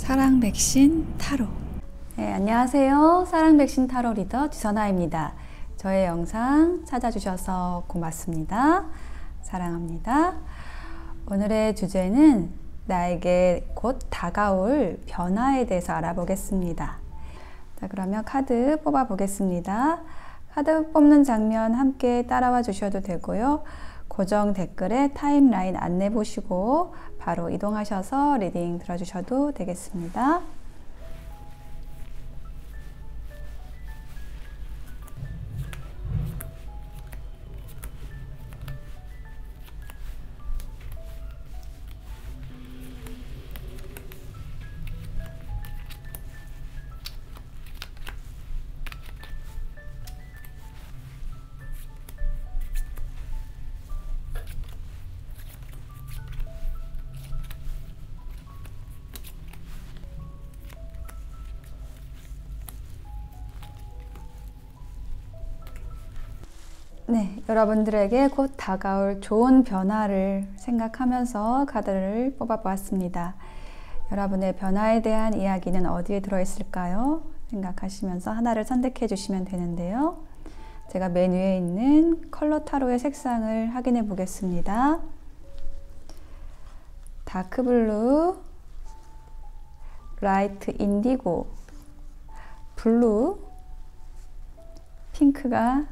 사랑 백신 타로. 네, 안녕하세요. 사랑 백신 타로 리더 주선아입니다. 저의 영상 찾아주셔서 고맙습니다. 사랑합니다. 오늘의 주제는 나에게 곧 다가올 변화에 대해서 알아보겠습니다. 자, 그러면 카드 뽑아 보겠습니다. 카드 뽑는 장면 함께 따라와 주셔도 되고요. 고정 댓글에 타임라인 안내 보시고 바로 이동하셔서 리딩 들어주셔도 되겠습니다. 네, 여러분들에게 곧 다가올 좋은 변화를 생각하면서 카드를 뽑아보았습니다. 여러분의 변화에 대한 이야기는 어디에 들어있을까요? 생각하시면서 하나를 선택해 주시면 되는데요. 제가 맨 위에 있는 컬러 타로의 색상을 확인해 보겠습니다. 다크 블루, 라이트 인디고, 블루, 핑크가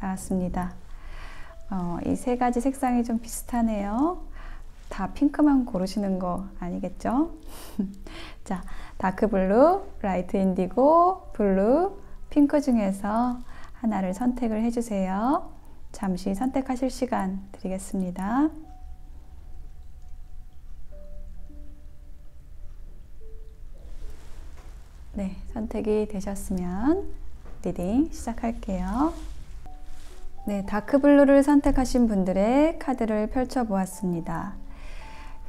나왔습니다. 이 세 가지 색상이 좀 비슷하네요. 다 핑크만 고르시는 거 아니겠죠? 자, 다크 블루, 라이트 인디고, 블루, 핑크 중에서 하나를 선택을 해주세요. 잠시 선택하실 시간 드리겠습니다. 네, 선택이 되셨으면 리딩 시작할게요. 네, 다크블루를 선택하신 분들의 카드를 펼쳐보았습니다.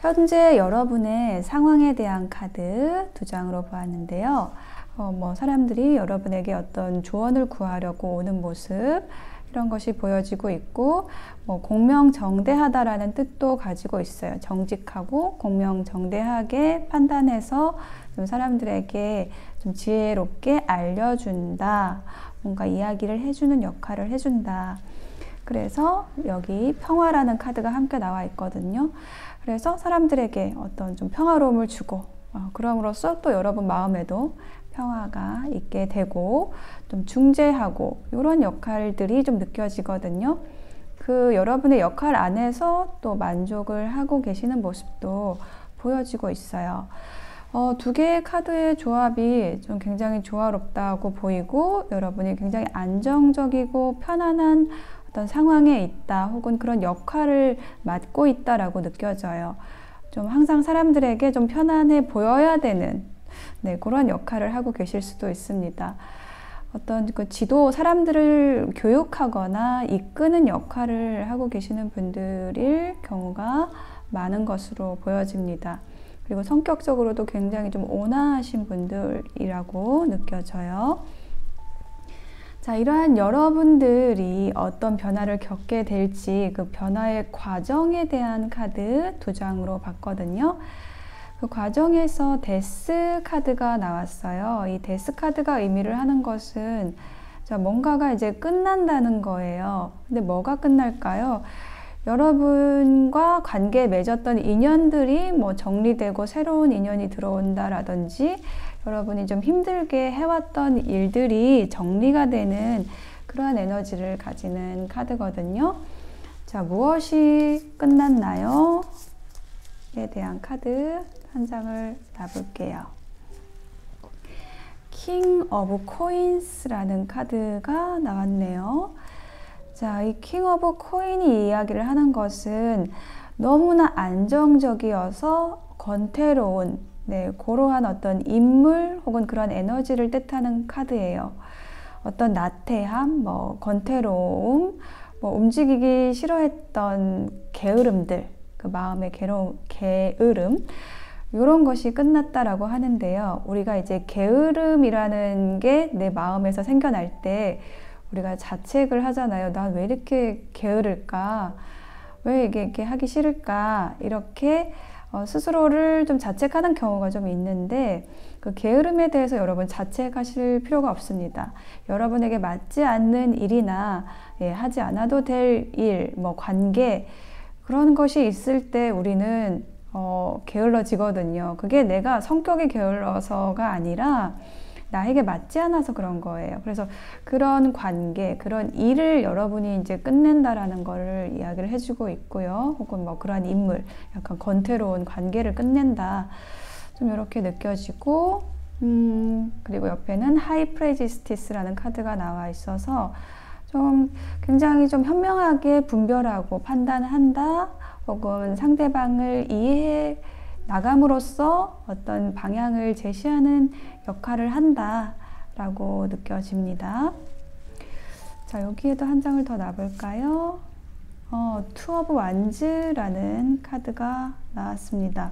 현재 여러분의 상황에 대한 카드 두 장으로 보았는데요. 사람들이 여러분에게 어떤 조언을 구하려고 오는 모습, 이런 것이 보여지고 있고, 공명정대하다라는 뜻도 가지고 있어요. 정직하고 공명정대하게 판단해서 좀 사람들에게 좀 지혜롭게 알려준다. 뭔가 이야기를 해주는 역할을 해준다. 그래서 여기 평화라는 카드가 함께 나와 있거든요. 그래서 사람들에게 어떤 좀 평화로움을 주고, 그럼으로써 또 여러분 마음에도 평화가 있게 되고, 좀 중재하고, 이런 역할들이 좀 느껴지거든요. 그 여러분의 역할 안에서 또 만족을 하고 계시는 모습도 보여지고 있어요. 두 개의 카드의 조합이 좀 굉장히 조화롭다고 보이고, 여러분이 굉장히 안정적이고 편안한 어떤 상황에 있다, 혹은 그런 역할을 맡고 있다라고 느껴져요. 좀 항상 사람들에게 좀 편안해 보여야 되는, 네, 그런 역할을 하고 계실 수도 있습니다. 어떤 그 사람들을 교육하거나 이끄는 역할을 하고 계시는 분들일 경우가 많은 것으로 보여집니다. 그리고 성격적으로도 굉장히 좀 온화하신 분들이라고 느껴져요. 자, 이러한 여러분들이 어떤 변화를 겪게 될지 그 변화의 과정에 대한 카드 두 장으로 봤거든요. 그 과정에서 데스 카드가 나왔어요. 이 데스 카드가 의미를 하는 것은 뭔가가 이제 끝난다는 거예요. 근데 뭐가 끝날까요? 여러분과 관계 맺었던 인연들이 정리되고 새로운 인연이 들어온다라든지, 여러분이 좀 힘들게 해왔던 일들이 정리가 되는 그러한 에너지를 가지는 카드거든요. 자, 무엇이 끝났나요? 에 대한 카드 한 장을 놔볼게요. 킹 오브 코인스라는 카드가 나왔네요. 자, 이 킹 오브 코인이 이야기를 하는 것은 너무나 안정적이어서 권태로운, 네, 고러한 어떤 인물 혹은 그런 에너지를 뜻하는 카드예요. 어떤 나태함, 권태로움, 움직이기 싫어했던 게으름들, 그 마음의 게으름, 이런 것이 끝났다라고 하는데요. 우리가 이제 게으름이라는 게 내 마음에서 생겨날 때 우리가 자책을 하잖아요. 난 왜 이렇게 게으를까? 왜 이게 이렇게 하기 싫을까? 이렇게 스스로를 좀 자책하는 경우가 좀 있는데 그 게으름에 대해서 여러분 자책하실 필요가 없습니다. 여러분에게 맞지 않는 일이나 하지 않아도 될 일, 뭐 관계 그런 것이 있을 때 우리는 게을러지거든요. 그게 내가 성격이 게을러서가 아니라 나에게 맞지 않아서 그런 거예요. 그래서 그런 관계, 그런 일을 여러분이 이제 끝낸다라는 거를 이야기를 해주고 있고요. 혹은 뭐 그러한 인물, 약간 권태로운 관계를 끝낸다. 좀 이렇게 느껴지고, 그리고 옆에는 하이프레지스티스라는 카드가 나와 있어서 좀 굉장히 좀 현명하게 분별하고 판단한다. 혹은 상대방을 이해해 나감으로써 어떤 방향을 제시하는 역할을 한다 라고 느껴집니다. 자, 여기에도 한 장을 더 놔볼까요? 투 오브 완즈라는 카드가 나왔습니다.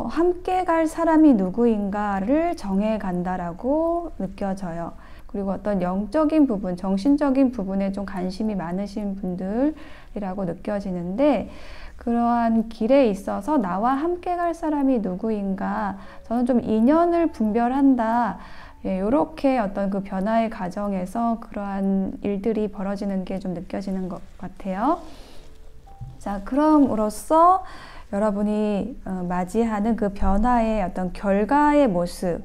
함께 갈 사람이 누구인가를 정해 간다라고 느껴져요. 그리고 어떤 영적인 부분, 정신적인 부분에 좀 관심이 많으신 분들이라고 느껴지는데 그러한 길에 있어서 나와 함께 갈 사람이 누구인가 저는 좀 인연을 분별한다. 이렇게 어떤 그 변화의 과정에서 그러한 일들이 벌어지는 게 좀 느껴지는 것 같아요. 자, 그럼으로써 여러분이 맞이하는 그 변화의 어떤 결과의 모습에서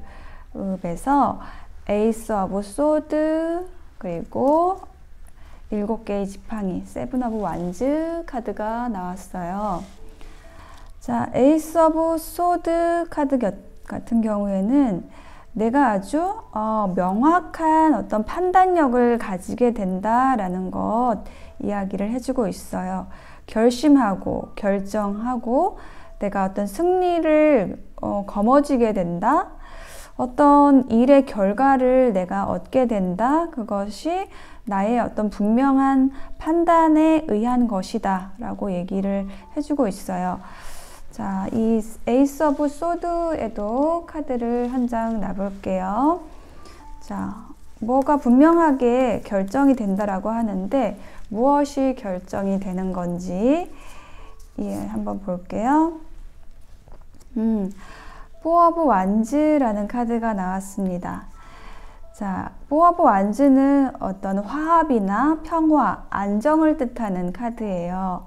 에이스 오브 소드 그리고 7개의 지팡이, 세븐 오브 완즈 카드가 나왔어요. 자, 에이스 오브 소드 카드 같은 경우에는 내가 아주 명확한 어떤 판단력을 가지게 된다라는 것 이야기를 해주고 있어요. 결심하고 결정하고 내가 어떤 승리를 거머쥐게 된다. 어떤 일의 결과를 내가 얻게 된다. 그것이 나의 어떤 분명한 판단에 의한 것이다 라고 얘기를 해주고 있어요. 자, 이 에이스 오브 소드에도 카드를 한 장 놔볼게요. 자, 뭐가 분명하게 결정이 된다라고 하는데 무엇이 결정이 되는 건지 한번 볼게요. 포 오브 완즈라는 카드가 나왔습니다. 자, 포 오브 완즈는 어떤 화합이나 평화, 안정을 뜻하는 카드예요.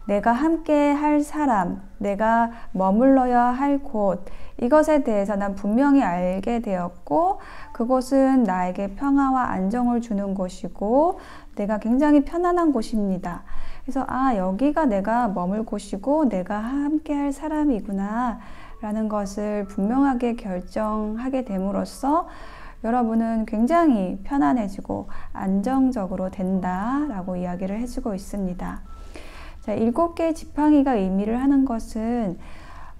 내가 함께 할 사람, 내가 머물러야 할 곳, 이것에 대해서 난 분명히 알게 되었고 그곳은 나에게 평화와 안정을 주는 곳이고 내가 굉장히 편안한 곳입니다. 그래서 여기가 내가 머물 곳이고 내가 함께 할 사람이구나 라는 것을 분명하게 결정하게 됨으로써 여러분은 굉장히 편안해지고 안정적으로 된다라고 이야기를 해주고 있습니다. 자, 7개의 지팡이가 의미를 하는 것은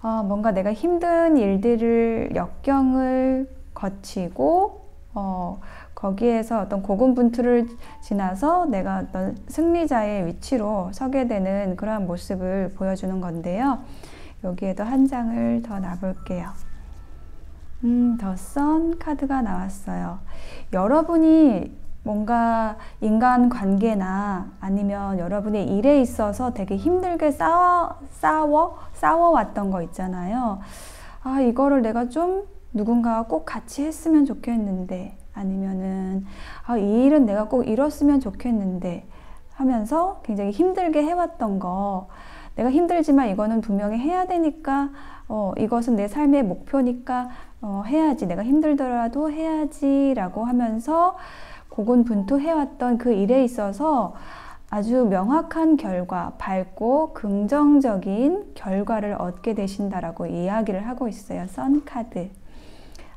뭔가 내가 힘든 일들을 역경을 거치고 거기에서 어떤 고군분투를 지나서 내가 어떤 승리자의 위치로 서게 되는 그러한 모습을 보여주는 건데요. 여기에도 한 장을 더 놔볼게요. 더 선 카드가 나왔어요. 여러분이 뭔가 인간관계나 아니면 여러분의 일에 있어서 되게 힘들게 싸워왔던 거 있잖아요. 이거를 내가 좀 누군가와 꼭 같이 했으면 좋겠는데 아니면은 이 일은 내가 꼭 이뤘으면 좋겠는데 하면서 굉장히 힘들게 해왔던 거 내가 힘들지만 이거는 분명히 해야 되니까 이것은 내 삶의 목표니까 해야지 내가 힘들더라도 해야지 라고 하면서 고군분투해왔던 그 일에 있어서 아주 명확한 결과, 밝고 긍정적인 결과를 얻게 되신다라고 이야기를 하고 있어요. 선 카드.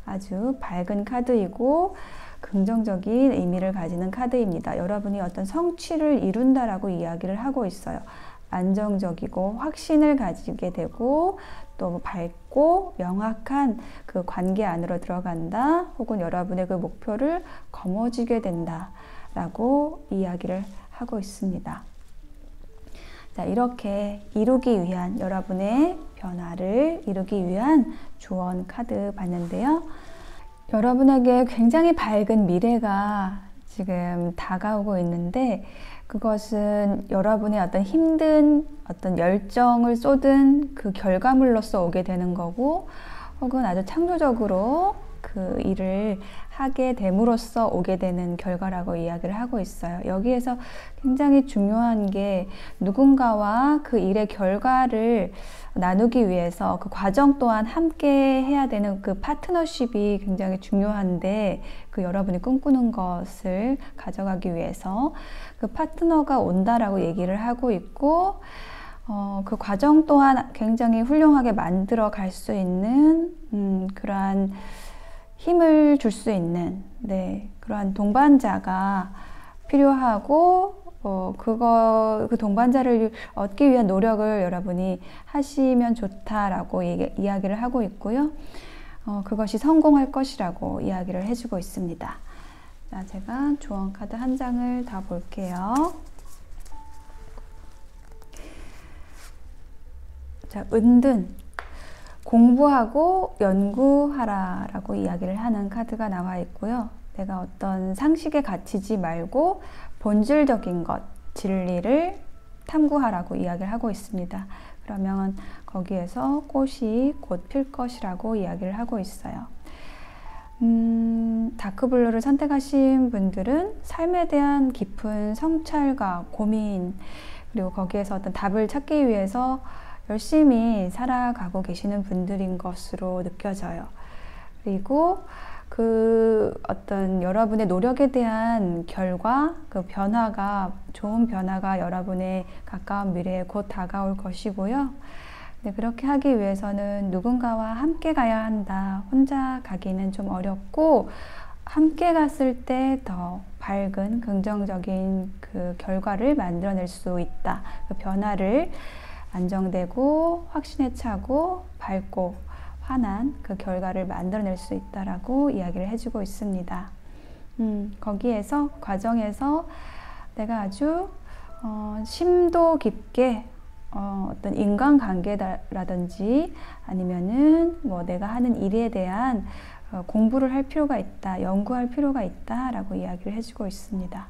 아주 밝은 카드이고 긍정적인 의미를 가지는 카드입니다. 여러분이 어떤 성취를 이룬다라고 이야기를 하고 있어요. 안정적이고 확신을 가지게 되고 또 밝고 명확한 그 관계 안으로 들어간다. 혹은 여러분의 그 목표를 거머쥐게 된다. 라고 이야기를 하고 있습니다. 자, 이렇게 이루기 위한 여러분의 변화를 이루기 위한 조언 카드 봤는데요. 여러분에게 굉장히 밝은 미래가 지금 다가오고 있는데 그것은 여러분의 어떤 힘든 어떤 열정을 쏟은 그 결과물로서 오게 되는 거고 혹은 아주 창조적으로 그 일을 하게 됨으로써 오게 되는 결과라고 이야기를 하고 있어요. 여기에서 굉장히 중요한 게 누군가와 그 일의 결과를 나누기 위해서 그 과정 또한 함께 해야 되는 그 파트너십이 굉장히 중요한데 그 여러분이 꿈꾸는 것을 가져가기 위해서 그 파트너가 온다라고 얘기를 하고 있고 그 과정 또한 굉장히 훌륭하게 만들어 갈 수 있는 그러한 힘을 줄 수 있는 그러한 동반자가 필요하고 그 동반자를 얻기 위한 노력을 여러분이 하시면 좋다라고 이야기를 하고 있고요. 그것이 성공할 것이라고 이야기를 해주고 있습니다. 자, 제가 조언 카드 한 장을 더 볼게요. 자, 은둔. 공부하고 연구하라 라고 이야기를 하는 카드가 나와 있고요. 내가 어떤 상식에 갇히지 말고 본질적인 것, 진리를 탐구하라고 이야기를 하고 있습니다. 그러면 거기에서 꽃이 곧 필 것이라고 이야기를 하고 있어요. 다크블루를 선택하신 분들은 삶에 대한 깊은 성찰과 고민, 그리고 거기에서 어떤 답을 찾기 위해서 열심히 살아가고 계시는 분들인 것으로 느껴져요. 그리고 그 어떤 여러분의 노력에 대한 결과, 그 변화가, 좋은 변화가 여러분의 가까운 미래에 곧 다가올 것이고요. 그렇게 하기 위해서는 누군가와 함께 가야 한다. 혼자 가기는 좀 어렵고 함께 갔을 때 더 밝은 긍정적인 그 결과를 만들어낼 수 있다. 그 변화를 안정되고 확신에 차고 밝고 환한 그 결과를 만들어낼 수 있다라고 이야기를 해주고 있습니다. 거기에서 과정에서 내가 아주 심도 깊게 어떤 인간관계라든지 아니면은 뭐 내가 하는 일에 대한 공부를 할 필요가 있다, 연구할 필요가 있다라고 이야기를 해주고 있습니다.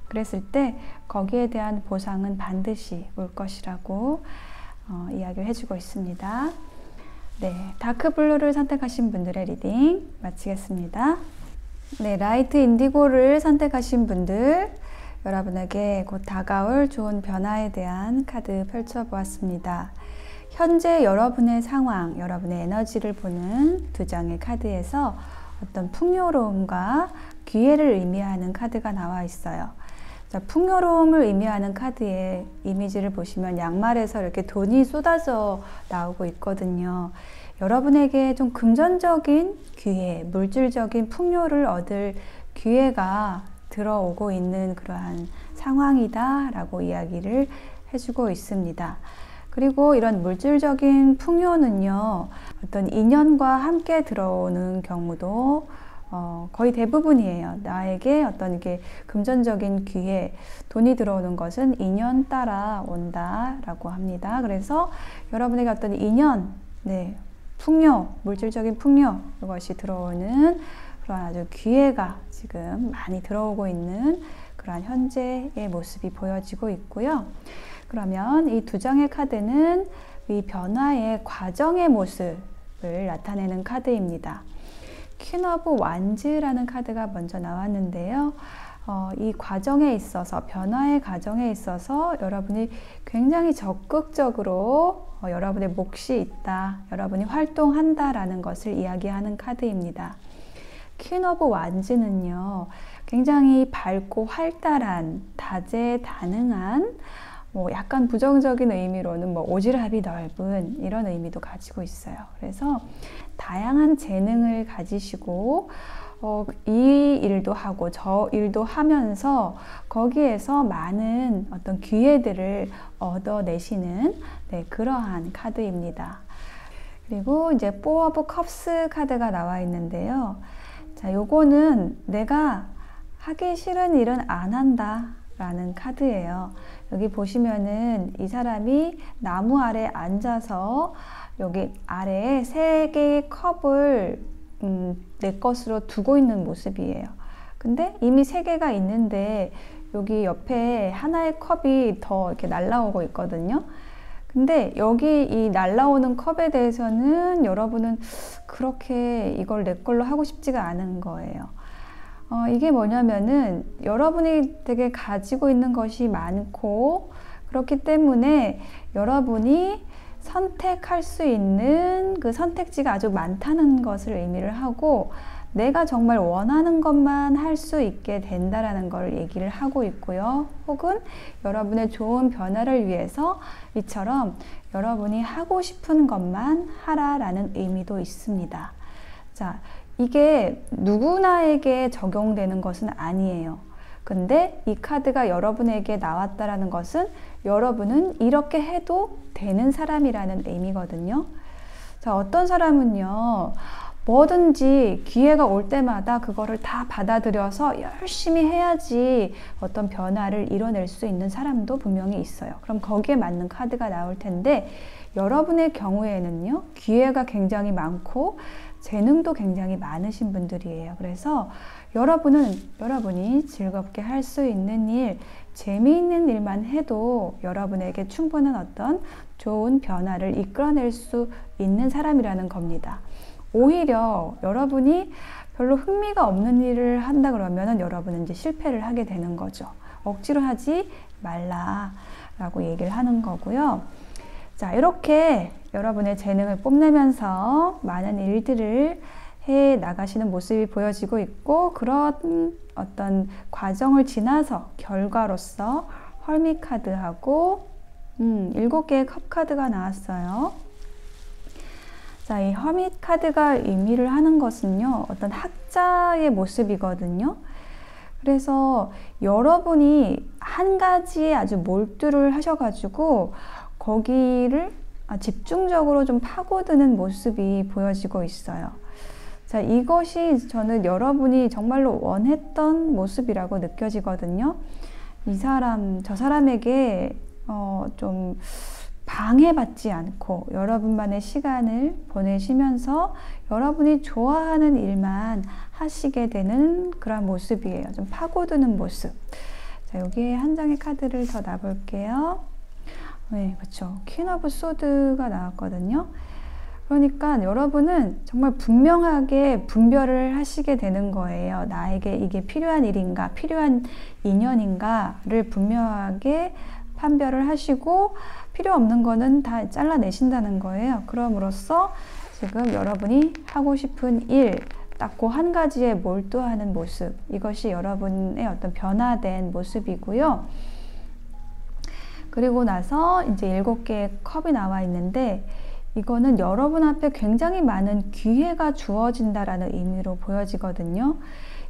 그랬을 때 거기에 대한 보상은 반드시 올 것이라고 이야기를 해주고 있습니다. 네, 다크블루를 선택하신 분들의 리딩 마치겠습니다. 네, 라이트 인디고를 선택하신 분들, 여러분에게 곧 다가올 좋은 변화에 대한 카드 펼쳐보았습니다. 현재 여러분의 상황, 여러분의 에너지를 보는 두 장의 카드에서 어떤 풍요로움과 기회를 의미하는 카드가 나와 있어요. 자, 풍요로움을 의미하는 카드의 이미지를 보시면 양말에서 이렇게 돈이 쏟아져 나오고 있거든요. 여러분에게 좀 금전적인 기회, 물질적인 풍요를 얻을 기회가 들어오고 있는 그러한 상황이다라고 이야기를 해주고 있습니다. 그리고 이런 물질적인 풍요는요, 어떤 인연과 함께 들어오는 경우도 거의 대부분이에요. 나에게 어떤 이게 금전적인 기회, 돈이 들어오는 것은 인연 따라 온다라고 합니다. 그래서 여러분에게 어떤 인연, 풍요, 물질적인 풍요, 이것이 들어오는 그런 아주 기회가 지금 많이 들어오고 있는 그러한 현재의 모습이 보여지고 있고요. 그러면 이 두 장의 카드는 이 변화의 과정의 모습을 나타내는 카드입니다. 퀸 오브 완즈라는 카드가 먼저 나왔는데요. 이 과정에 있어서, 변화의 과정에 있어서 여러분이 굉장히 적극적으로 여러분의 몫이 있다, 여러분이 활동한다라는 것을 이야기하는 카드입니다. 퀸 오브 완즈는요, 굉장히 밝고 활달한, 다재다능한, 약간 부정적인 의미로는 오지랖이 넓은 이런 의미도 가지고 있어요. 그래서 다양한 재능을 가지시고 이 일도 하고 저 일도 하면서 거기에서 많은 어떤 기회들을 얻어내시는 그러한 카드입니다. 그리고 이제 포 오브 컵스 카드가 나와 있는데요. 자, 요거는 내가 하기 싫은 일은 안 한다 라는 카드예요. 여기 보시면은 이 사람이 나무 아래 앉아서 여기 아래에 3개의 컵을 내 것으로 두고 있는 모습이에요. 근데 이미 3개가 있는데 여기 옆에 하나의 컵이 더 이렇게 날라오고 있거든요. 근데 여기 이 날라오는 컵에 대해서는 여러분은 그렇게 이걸 내 걸로 하고 싶지가 않은 거예요. 이게 뭐냐면은 여러분이 되게 가지고 있는 것이 많고 그렇기 때문에 여러분이 선택할 수 있는 그 선택지가 아주 많다는 것을 의미를 하고 내가 정말 원하는 것만 할 수 있게 된다라는 걸 얘기를 하고 있고요. 혹은 여러분의 좋은 변화를 위해서 이처럼 여러분이 하고 싶은 것만 하라라는 의미도 있습니다. 자, 이게 누구나에게 적용되는 것은 아니에요. 근데 이 카드가 여러분에게 나왔다라는 것은 여러분은 이렇게 해도 되는 사람이라는 의미거든요. 자, 어떤 사람은요, 뭐든지 기회가 올 때마다 그거를 다 받아들여서 열심히 해야지 어떤 변화를 이뤄낼 수 있는 사람도 분명히 있어요. 그럼 거기에 맞는 카드가 나올 텐데 여러분의 경우에는요, 기회가 굉장히 많고 재능도 굉장히 많으신 분들이에요. 그래서 여러분이 즐겁게 할 수 있는 일, 재미있는 일만 해도 여러분에게 충분한 어떤 좋은 변화를 이끌어낼 수 있는 사람이라는 겁니다. 오히려 여러분이 별로 흥미가 없는 일을 한다 그러면 여러분은 이제 실패를 하게 되는 거죠. 억지로 하지 말라라고 얘기를 하는 거고요. 자, 이렇게 여러분의 재능을 뽐내면서 많은 일들을 해 나가시는 모습이 보여지고 있고, 그런 어떤 과정을 지나서 결과로서 헐밋 카드하고 7개의 컵 카드가 나왔어요. 자, 이 허밋 카드가 의미를 하는 것은요, 어떤 학자의 모습이거든요. 그래서 여러분이 한 가지에 아주 몰두를 하셔가지고 거기를 집중적으로 좀 파고드는 모습이 보여지고 있어요. 자, 이것이 저는 여러분이 정말로 원했던 모습이라고 느껴지거든요. 이 사람, 저 사람에게 좀 방해받지 않고 여러분만의 시간을 보내시면서 여러분이 좋아하는 일만 하시게 되는 그런 모습이에요. 좀 파고드는 모습. 자, 여기에 한 장의 카드를 더 놔볼게요. 네, 그렇죠. 퀸 오브 소드가 나왔거든요. 그러니까 여러분은 정말 분명하게 분별을 하시게 되는 거예요. 나에게 이게 필요한 일인가, 필요한 인연인가를 분명하게 판별을 하시고 필요 없는 거는 다 잘라내신다는 거예요. 그럼으로써 지금 여러분이 하고 싶은 일, 딱 그 한 가지에 몰두하는 모습, 이것이 여러분의 어떤 변화된 모습이고요. 그리고 나서 이제 7개의 컵이 나와 있는데, 이거는 여러분 앞에 굉장히 많은 기회가 주어진다라는 의미로 보여지거든요.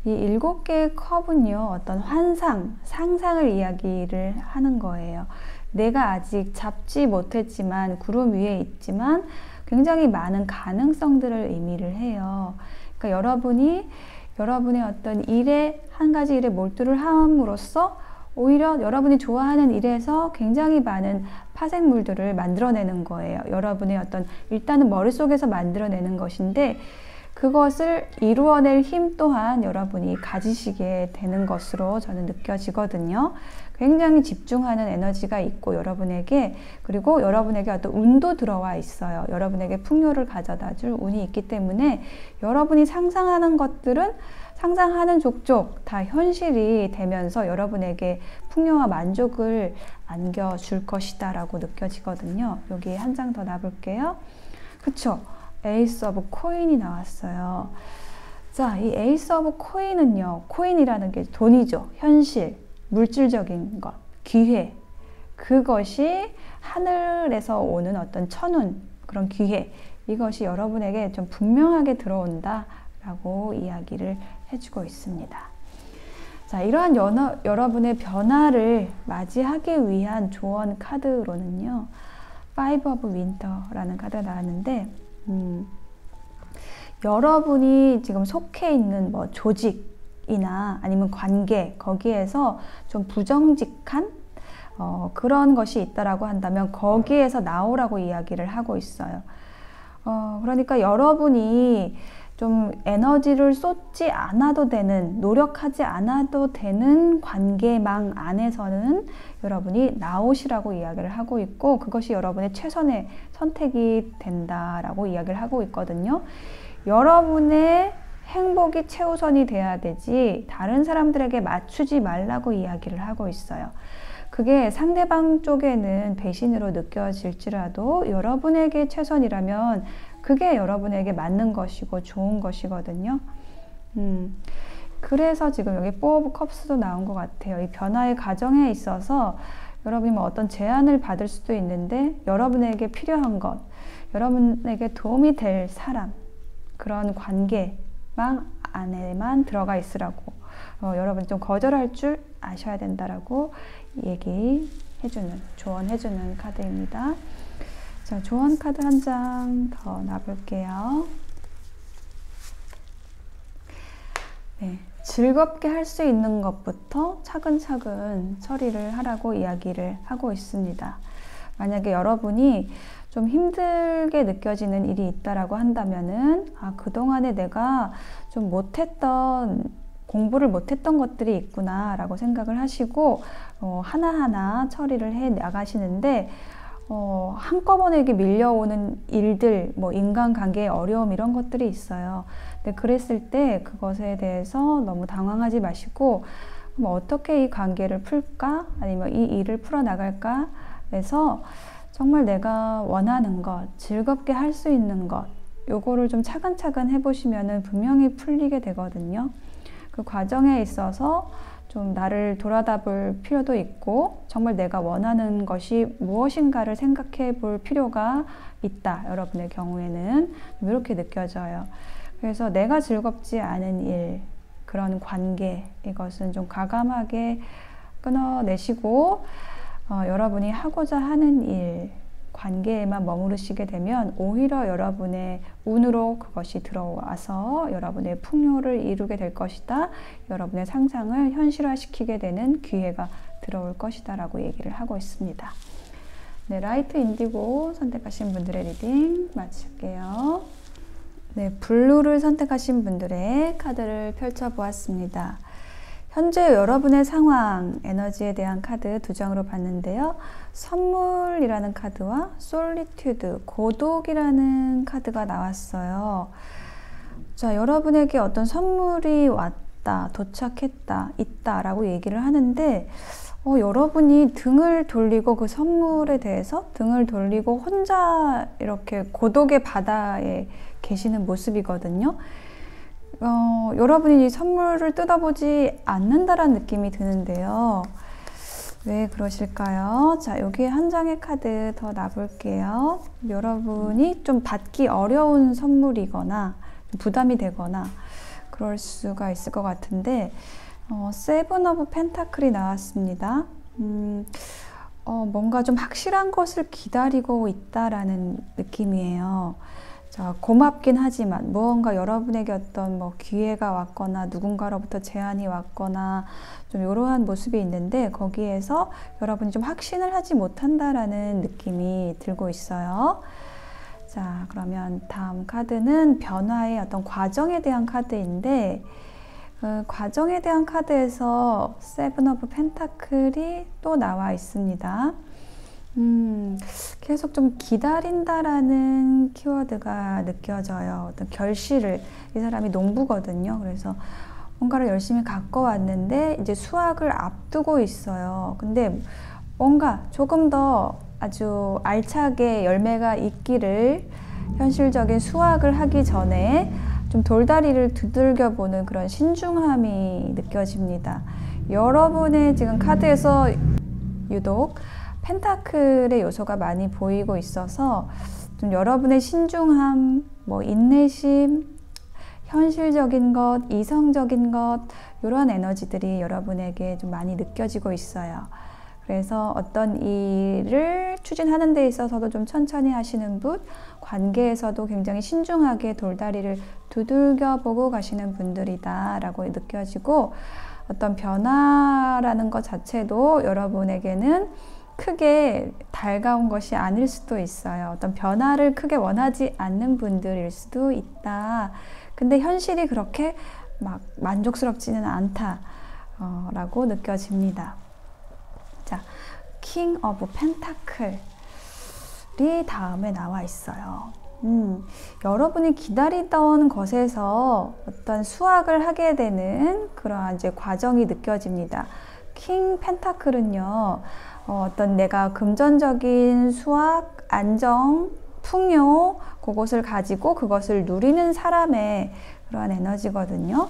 이 7개의 컵은요, 어떤 환상, 상상을 이야기를 하는 거예요. 내가 아직 잡지 못했지만, 구름 위에 있지만 굉장히 많은 가능성들을 의미를 해요. 그러니까 여러분의 어떤 일에, 한 가지 일에 몰두를 함으로써 오히려 여러분이 좋아하는 일에서 굉장히 많은 파생물들을 만들어내는 거예요. 여러분의 어떤, 일단은 머릿속에서 만들어내는 것인데, 그것을 이루어낼 힘 또한 여러분이 가지시게 되는 것으로 저는 느껴지거든요. 굉장히 집중하는 에너지가 있고 여러분에게, 그리고 여러분에게 어떤 운도 들어와 있어요. 여러분에게 풍요를 가져다 줄 운이 있기 때문에 여러분이 상상하는 것들은 상상하는 족족 다 현실이 되면서 여러분에게 풍요와 만족을 안겨줄 것이다 라고 느껴지거든요. 여기 한 장 더 놔볼게요. 그쵸? 에이스 오브 코인이 나왔어요. 자, 이 에이스 오브 코인은요, 코인이라는 게 돈이죠. 현실, 물질적인 것, 기회. 그것이 하늘에서 오는 어떤 천운, 그런 기회. 이것이 여러분에게 좀 분명하게 들어온다 라고 이야기를 해주고 있습니다. 자, 이러한 여러분의 변화를 맞이하기 위한 조언 카드로는요, 파이브 오브 윈터라는 카드가 나왔는데, 여러분이 지금 속해 있는 뭐 조직이나 아니면 관계, 거기에서 좀 부정직한 그런 것이 있다라고 한다면 거기에서 나오라고 이야기를 하고 있어요. 그러니까 여러분이 좀 에너지를 쏟지 않아도 되는, 노력하지 않아도 되는 관계망 안에서는 여러분이 나오시라고 이야기를 하고 있고, 그것이 여러분의 최선의 선택이 된다라고 이야기를 하고 있거든요. 여러분의 행복이 최우선이 돼야 되지 다른 사람들에게 맞추지 말라고 이야기를 하고 있어요. 그게 상대방 쪽에는 배신으로 느껴질지라도 여러분에게 최선이라면 그게 여러분에게 맞는 것이고 좋은 것이거든요. 그래서 지금 여기 4 오브 컵스도 나온 것 같아요. 이 변화의 과정에 있어서 여러분이 뭐 어떤 제안을 받을 수도 있는데 여러분에게 필요한 것, 여러분에게 도움이 될 사람, 그런 관계망 안에만 들어가 있으라고, 여러분 좀 거절할 줄 아셔야 된다라고 얘기해주는, 조언해주는 카드입니다. 자, 조언 카드 한 장 더 놔볼게요. 네, 즐겁게 할 수 있는 것부터 차근차근 처리를 하라고 이야기를 하고 있습니다. 만약에 여러분이 좀 힘들게 느껴지는 일이 있다라고 한다면은, 그동안에 내가 좀 공부를 못했던 것들이 있구나 라고 생각을 하시고 하나하나 처리를 해 나가시는데, 한꺼번에 이렇게 밀려오는 일들, 뭐 인간관계의 어려움 이런 것들이 있어요. 근데 그랬을 때 그것에 대해서 너무 당황하지 마시고, 뭐 어떻게 이 관계를 풀까? 아니면 이 일을 풀어나갈까? 해서 정말 내가 원하는 것, 즐겁게 할 수 있는 것, 요거를 좀 차근차근 해보시면은 분명히 풀리게 되거든요. 그 과정에 있어서 좀 나를 돌아다 볼 필요도 있고, 정말 내가 원하는 것이 무엇인가를 생각해 볼 필요가 있다. 여러분의 경우에는 이렇게 느껴져요. 그래서 내가 즐겁지 않은 일, 그런 관계, 이것은 좀 과감하게 끊어내시고, 여러분이 하고자 하는 일, 관계에만 머무르시게 되면 오히려 여러분의 운으로 그것이 들어와서 여러분의 풍요를 이루게 될 것이다. 여러분의 상상을 현실화시키게 되는 기회가 들어올 것이다 라고 얘기를 하고 있습니다. 네, 라이트 인디고 선택하신 분들의 리딩 마칠게요. 네, 블루를 선택하신 분들의 카드를 펼쳐보았습니다. 현재 여러분의 상황, 에너지에 대한 카드 2장으로 봤는데요. 선물이라는 카드와 솔리튜드, 고독이라는 카드가 나왔어요. 자, 여러분에게 어떤 선물이 왔다, 도착했다, 있다라고 얘기를 하는데, 여러분이 등을 돌리고 그 선물에 대해서 등을 돌리고 혼자 이렇게 고독의 바다에 계시는 모습이거든요. 여러분이 이 선물을 뜯어보지 않는다라는 느낌이 드는데요. 왜 그러실까요? 자, 여기에 한 장의 카드 더 놔볼게요. 여러분이 좀 받기 어려운 선물이거나 부담이 되거나 그럴 수가 있을 것 같은데, 세븐 오브 펜타클이 나왔습니다. 뭔가 좀 확실한 것을 기다리고 있다라는 느낌이에요. 자, 고맙긴 하지만 무언가 여러분에게 어떤 뭐 기회가 왔거나 누군가로부터 제안이 왔거나 좀 이러한 모습이 있는데, 거기에서 여러분이 좀 확신을 하지 못한다라는 느낌이 들고 있어요. 자, 그러면 다음 카드는 변화의 어떤 과정에 대한 카드인데, 그 과정에 대한 카드에서 세븐 오브 펜타클이 또 나와 있습니다. 계속 좀 기다린다라는 키워드가 느껴져요. 어떤 결실을, 이 사람이 농부거든요. 그래서 뭔가를 열심히 갖고 왔는데 이제 수확을 앞두고 있어요. 근데 뭔가 조금 더 아주 알차게 열매가 있기를, 현실적인 수확을 하기 전에 좀 돌다리를 두들겨 보는 그런 신중함이 느껴집니다. 여러분의 지금 카드에서 유독 펜타클의 요소가 많이 보이고 있어서 좀 여러분의 신중함, 뭐 인내심, 현실적인 것, 이성적인 것, 이런 에너지들이 여러분에게 좀 많이 느껴지고 있어요. 그래서 어떤 일을 추진하는 데 있어서도 좀 천천히 하시는 분, 관계에서도 굉장히 신중하게 돌다리를 두들겨 보고 가시는 분들이다 라고 느껴지고, 어떤 변화라는 것 자체도 여러분에게는 크게 달가운 것이 아닐 수도 있어요. 어떤 변화를 크게 원하지 않는 분들일 수도 있다. 근데 현실이 그렇게 막 만족스럽지는 않다 라고 느껴집니다. 자, 킹 오브 펜타클이 다음에 나와 있어요. 여러분이 기다리던 것에서 어떤 수확을 하게 되는 그러한 이제 과정이 느껴집니다. 킹 펜타클은요, 어떤 내가 금전적인 수확, 안정, 풍요, 그것을 가지고 그것을 누리는 사람의 그러한 에너지거든요.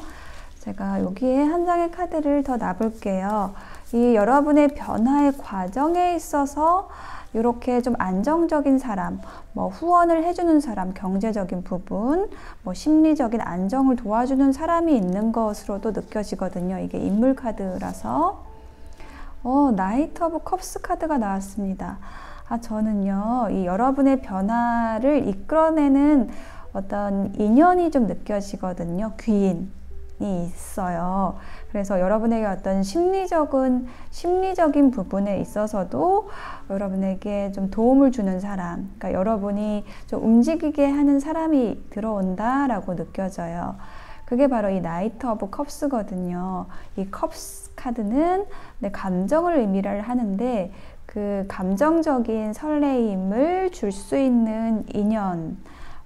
제가 여기에 한 장의 카드를 더 놔볼게요. 이 여러분의 변화의 과정에 있어서 이렇게 좀 안정적인 사람, 뭐 후원을 해주는 사람, 경제적인 부분, 뭐 심리적인 안정을 도와주는 사람이 있는 것으로도 느껴지거든요. 이게 인물 카드라서. 나이트 오브 컵스 카드가 나왔습니다. 저는요, 이 여러분의 변화를 이끌어내는 어떤 인연이 좀 느껴지거든요. 귀인이 있어요. 그래서 여러분에게 어떤 심리적인 부분에 있어서도 여러분에게 좀 도움을 주는 사람, 그러니까 여러분이 좀 움직이게 하는 사람이 들어온다라고 느껴져요. 그게 바로 이 나이트 오브 컵스거든요. 이 컵스 카드는 내 감정을 의미를 하는데 그 감정적인 설레임을 줄 수 있는 인연,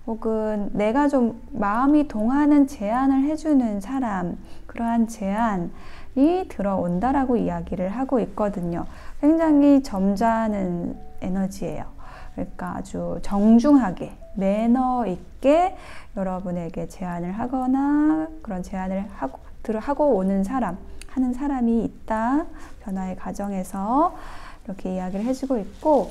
혹은 내가 좀 마음이 동하는 제안을 해주는 사람, 그러한 제안이 들어온다라고 이야기를 하고 있거든요. 굉장히 점잖은 에너지예요. 그러니까 아주 정중하게, 매너 있게 여러분에게 제안을 하거나 그런 제안을 하고 오는 사람, 하는 사람이 있다. 변화의 과정에서 이렇게 이야기를 해주고 있고,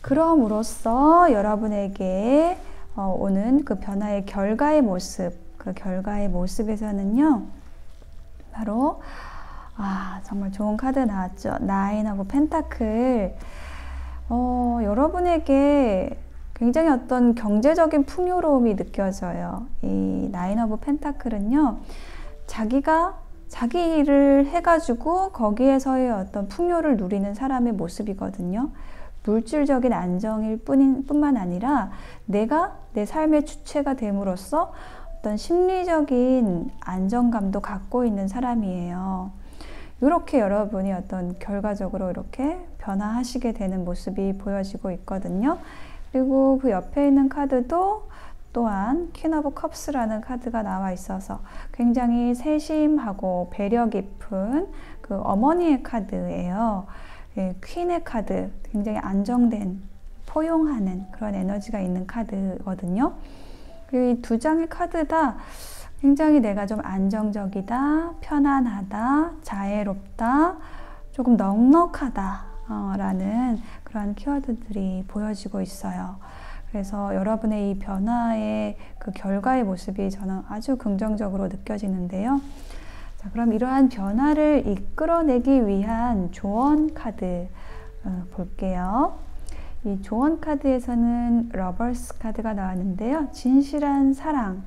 그럼으로써 여러분에게 오는 그 변화의 결과의 모습, 그 결과의 모습에서는요, 바로 정말 좋은 카드 나왔죠. 나인 오브 펜타클. 여러분에게 굉장히 어떤 경제적인 풍요로움이 느껴져요. 이 나인 오브 펜타클은요, 자기 일을 해가지고 거기에서의 어떤 풍요를 누리는 사람의 모습이거든요. 물질적인 안정일 뿐만 아니라 내가 내 삶의 주체가 됨으로써 어떤 심리적인 안정감도 갖고 있는 사람이에요. 이렇게 여러분이 어떤 결과적으로 이렇게 변화하시게 되는 모습이 보여지고 있거든요. 그리고 그 옆에 있는 카드도 또한 퀸 오브 컵스라는 카드가 나와 있어서 굉장히 세심하고 배려 깊은 그 어머니의 카드예요. 퀸의 카드, 굉장히 안정된, 포용하는 그런 에너지가 있는 카드거든요. 그리고 이 두 장의 카드 다 굉장히 내가 좀 안정적이다, 편안하다, 자애롭다, 조금 넉넉하다 라는 그러한 키워드들이 보여지고 있어요. 그래서 여러분의 이 변화의 그 결과의 모습이 저는 아주 긍정적으로 느껴지는데요. 자, 그럼 이러한 변화를 이끌어내기 위한 조언 카드 볼게요. 이 조언 카드에서는 러버스 카드가 나왔는데요. 진실한 사랑,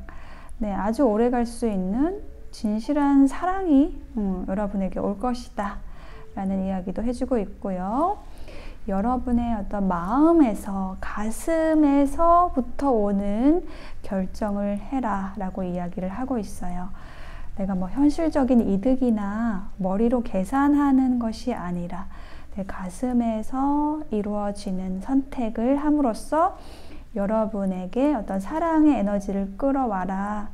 아주 오래 갈 수 있는 진실한 사랑이 여러분에게 올 것이다 라는 이야기도 해주고 있고요. 여러분의 어떤 마음에서, 가슴에서부터 오는 결정을 해라 라고 이야기를 하고 있어요. 내가 뭐 현실적인 이득이나 머리로 계산하는 것이 아니라 내 가슴에서 이루어지는 선택을 함으로써 여러분에게 어떤 사랑의 에너지를 끌어와라.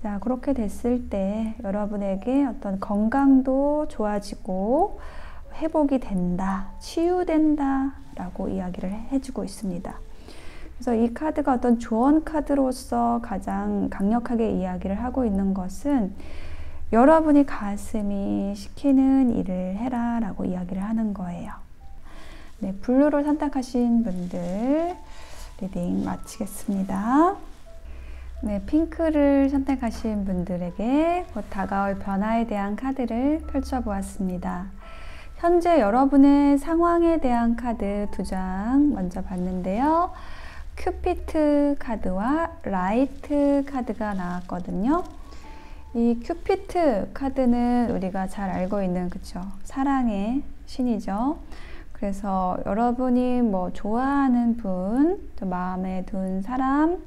자, 그렇게 됐을 때 여러분에게 어떤 건강도 좋아지고 회복이 된다, 치유된다 라고 이야기를 해주고 있습니다. 그래서 이 카드가 어떤 조언 카드로서 가장 강력하게 이야기를 하고 있는 것은 여러분이 가슴이 시키는 일을 해라 라고 이야기를 하는 거예요. 블루를 선택하신 분들 리딩 마치겠습니다. 핑크를 선택하신 분들에게 곧 다가올 변화에 대한 카드를 펼쳐보았습니다. 현재 여러분의 상황에 대한 카드 두 장 먼저 봤는데요. 큐피트 카드와 라이트 카드가 나왔거든요. 이 큐피트 카드는 우리가 잘 알고 있는 사랑의 신이죠. 그래서 여러분이 뭐 좋아하는 분, 또 마음에 둔 사람,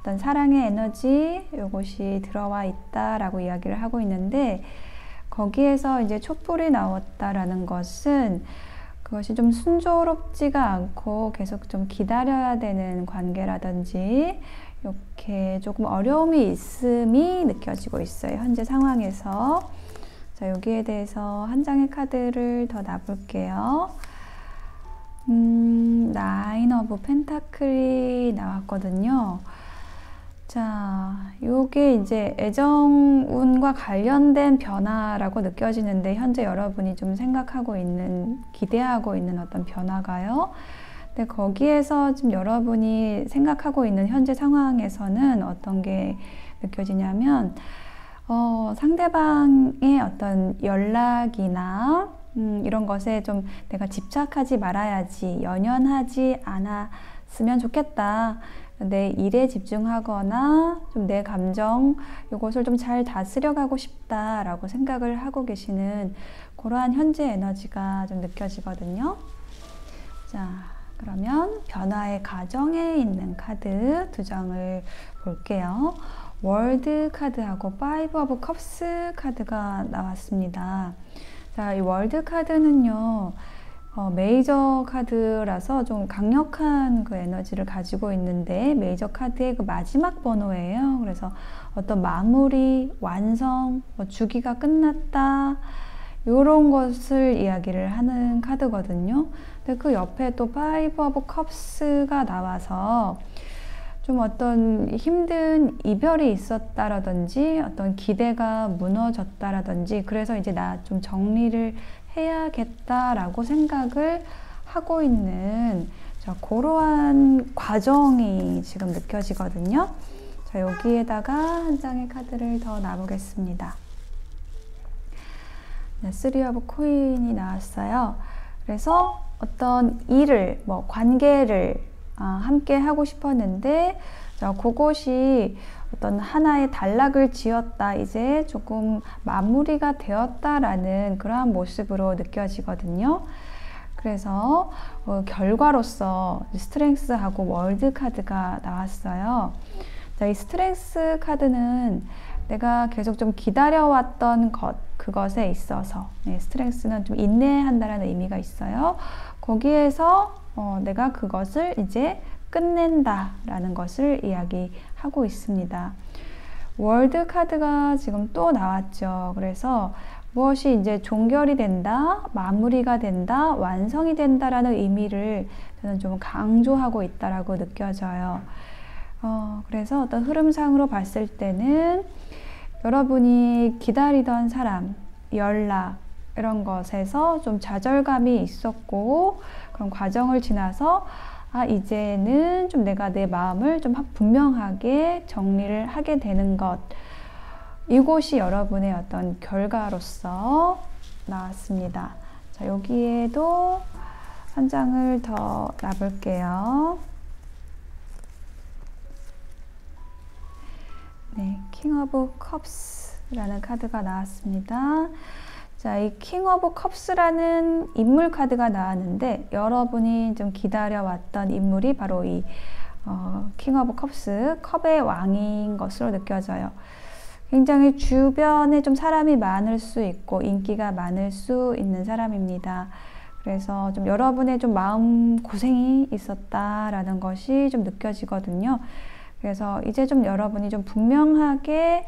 어떤 사랑의 에너지 요것이 들어와 있다라고 이야기를 하고 있는데, 거기에서 이제 촛불이 나왔다라는 것은 그것이 좀 순조롭지가 않고 계속 좀 기다려야 되는 관계라든지 이렇게 조금 어려움이 있음이 느껴지고 있어요. 현재 상황에서. 자, 여기에 대해서 한 장의 카드를 더 놔볼게요. 나인 오브 펜타클이 나왔거든요. 자, 요게 이제 애정운과 관련된 변화라고 느껴지는데, 현재 여러분이 좀 생각하고 있는, 기대하고 있는 어떤 변화가요. 근데 거기에서 지금 여러분이 생각하고 있는 현재 상황에서는 어떤 게 느껴지냐면, 상대방의 어떤 연락이나 이런 것에 좀 내가 집착하지 말아야지, 연연하지 않았으면 좋겠다. 내 일에 집중하거나 좀 내 감정 이것을 좀 잘 다스려가고 싶다라고 생각을 하고 계시는 그러한 현재 에너지가 좀 느껴지거든요. 자, 그러면 변화의 과정에 있는 카드 두 장을 볼게요. 월드 카드하고 파이브 오브 컵스 카드가 나왔습니다. 자, 이 월드 카드는요, 메이저 카드라서 좀 강력한 그 에너지를 가지고 있는데, 메이저 카드의 그 마지막 번호예요. 그래서 어떤 마무리, 완성, 주기가 끝났다, 이런 것을 이야기를 하는 카드거든요. 근데 그 옆에 또 파이브 오브 컵스가 나와서 좀 어떤 힘든 이별이 있었다라든지 어떤 기대가 무너졌다라든지, 그래서 이제 나 좀 정리를 해야겠다라고 생각을 하고 있는 그러한 과정이 지금 느껴지거든요. 자, 여기에다가 한 장의 카드를 더 놔보겠습니다. 네, 3 오브 코인이 나왔어요. 그래서 어떤 일을, 관계를 함께 하고 싶었는데, 그것이 어떤 하나의 단락을 지었다, 이제 조금 마무리가 되었다라는 그러한 모습으로 느껴지거든요. 그래서 결과로서 스트렝스하고 월드 카드가 나왔어요. 자, 이 스트렝스 카드는 내가 계속 좀 기다려왔던 그것에 있어서, 스트렝스는 좀 인내한다라는 의미가 있어요. 거기에서 내가 그것을 이제 끝낸다라는 것을 이야기하고 있습니다. 월드 카드가 지금 또 나왔죠. 그래서 무엇이 이제 종결이 된다, 마무리가 된다, 완성이 된다라는 의미를 저는 좀 강조하고 있다라고 느껴져요. 그래서 어떤 흐름상으로 봤을 때는 여러분이 기다리던 사람, 연락, 이런 것에서 좀 좌절감이 있었고, 그런 과정을 지나서 이제는 좀 내가 내 마음을 좀 분명하게 정리를 하게 되는 것, 이것이 여러분의 어떤 결과로서 나왔습니다. 자, 여기에도 한 장을 더 놔볼게요. 네, 킹 오브 컵스라는 카드가 나왔습니다. 자, 이 킹 오브 컵스라는 인물 카드가 나왔는데, 여러분이 좀 기다려왔던 인물이 바로 이 킹 오브 컵스, 컵의 왕인 것으로 느껴져요. 굉장히 주변에 좀 사람이 많을 수 있고 인기가 많을 수 있는 사람입니다. 그래서 좀 여러분의 좀 마음 고생이 있었다라는 것이 좀 느껴지거든요. 그래서 이제 좀 여러분이 좀 분명하게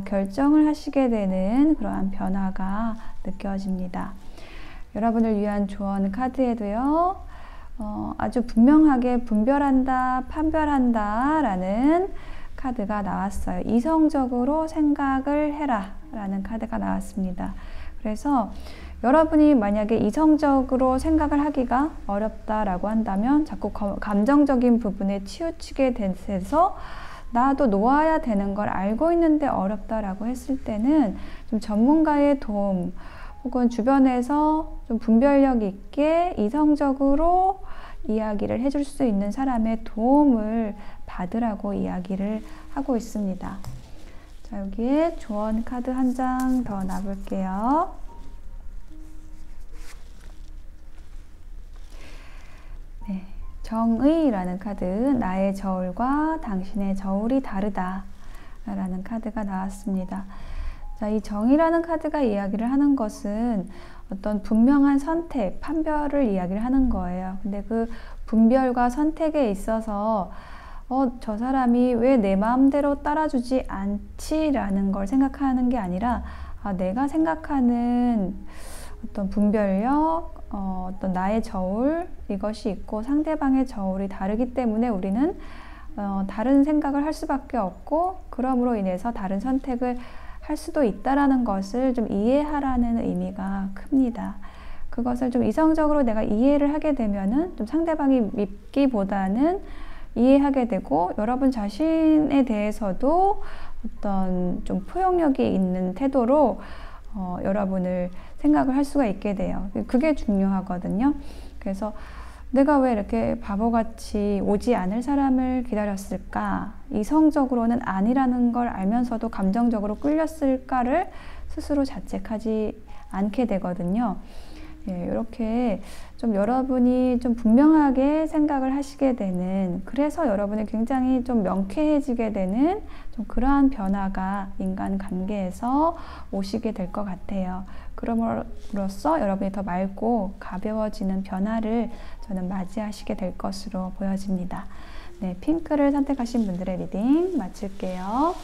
결정을 하시게 되는 그러한 변화가 느껴집니다. 여러분을 위한 조언 카드에도요, 아주 분명하게 분별한다, 판별한다 라는 카드가 나왔어요. 이성적으로 생각을 해라 라는 카드가 나왔습니다. 그래서 여러분이 만약에 이성적으로 생각을 하기가 어렵다라고 한다면, 자꾸 감정적인 부분에 치우치게 돼서 나도 놓아야 되는 걸 알고 있는데 어렵다라고 했을 때는 좀 전문가의 도움, 혹은 주변에서 좀 분별력 있게 이성적으로 이야기를 해줄 수 있는 사람의 도움을 받으라고 이야기를 하고 있습니다. 자, 여기에 조언 카드 한 장 더 놔볼게요. 네, 정의라는 카드, 나의 저울과 당신의 저울이 다르다 라는 카드가 나왔습니다. 자, 이 정의라는 카드가 이야기를 하는 것은 어떤 분명한 선택, 판별을 이야기를 하는 거예요. 근데 그 분별과 선택에 있어서 저 사람이 왜 내 마음대로 따라주지 않지? 라는 걸 생각하는 게 아니라 내가 생각하는 어떤 분별력, 어떤 나의 저울, 이것이 있고 상대방의 저울이 다르기 때문에 우리는 다른 생각을 할 수밖에 없고, 그럼으로 인해서 다른 선택을 할 수도 있다라는 것을 좀 이해하라는 의미가 큽니다. 그것을 좀 이성적으로 내가 이해를 하게 되면은 좀 상대방이 믿기보다는 이해하게 되고, 여러분 자신에 대해서도 어떤 좀 포용력이 있는 태도로 여러분을 생각을 할 수가 있게 돼요. 그게 중요하거든요. 그래서 내가 왜 이렇게 바보같이 오지 않을 사람을 기다렸을까? 이성적으로는 아니라는 걸 알면서도 감정적으로 끌렸을까를 스스로 자책하지 않게 되거든요. 예, 이렇게 좀 여러분이 좀 분명하게 생각을 하시게 되는, 그래서 여러분이 굉장히 좀 명쾌해지게 되는 좀 그러한 변화가 인간 관계에서 오시게 될 것 같아요. 그럼으로써 여러분이 더 맑고 가벼워지는 변화를 저는 맞이하시게 될 것으로 보여집니다. 네, 핑크를 선택하신 분들의 리딩 마칠게요.